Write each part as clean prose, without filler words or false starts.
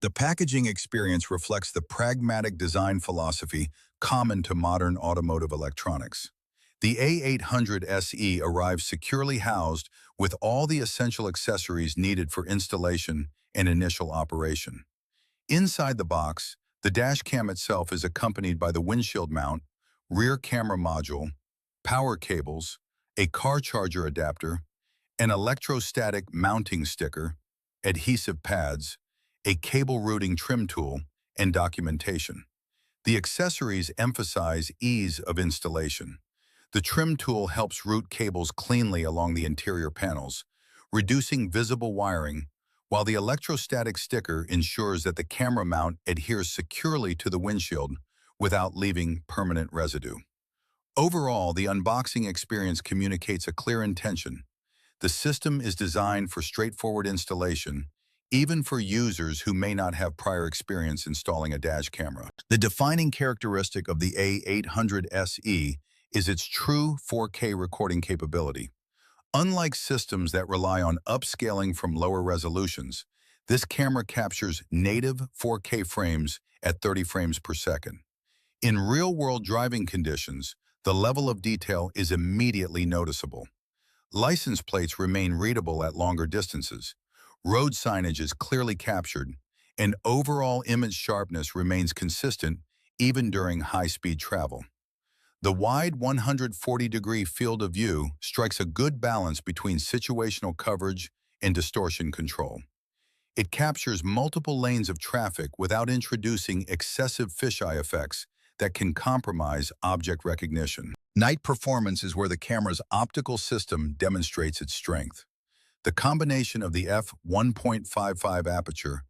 The packaging experience reflects the pragmatic design philosophy common to modern automotive electronics. The A800SE arrives securely housed with all the essential accessories needed for installation and initial operation. Inside the box, the dash cam itself is accompanied by the windshield mount, rear camera module, power cables, a car charger adapter, an electrostatic mounting sticker, adhesive pads, a cable routing trim tool, and documentation. The accessories emphasize ease of installation. The trim tool helps route cables cleanly along the interior panels, reducing visible wiring, while the electrostatic sticker ensures that the camera mount adheres securely to the windshield without leaving permanent residue. Overall, the unboxing experience communicates a clear intention. The system is designed for straightforward installation, even for users who may not have prior experience installing a dash camera. The defining characteristic of the A800SE is its true 4K recording capability. Unlike systems that rely on upscaling from lower resolutions, this camera captures native 4K frames at 30 frames per second. In real-world driving conditions, the level of detail is immediately noticeable. License plates remain readable at longer distances, road signage is clearly captured, and overall image sharpness remains consistent even during high-speed travel. The wide 140-degree field of view strikes a good balance between situational coverage and distortion control. It captures multiple lanes of traffic without introducing excessive fisheye effects that can compromise object recognition. Night performance is where the camera's optical system demonstrates its strength. The combination of the f1.55 aperture,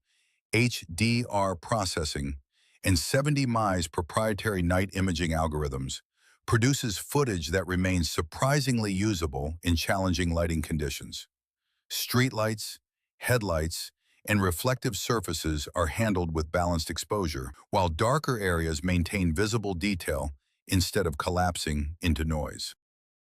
HDR processing, and 70 mi's proprietary night imaging algorithms produces footage that remains surprisingly usable in challenging lighting conditions. Streetlights, headlights, and reflective surfaces are handled with balanced exposure, while darker areas maintain visible detail instead of collapsing into noise.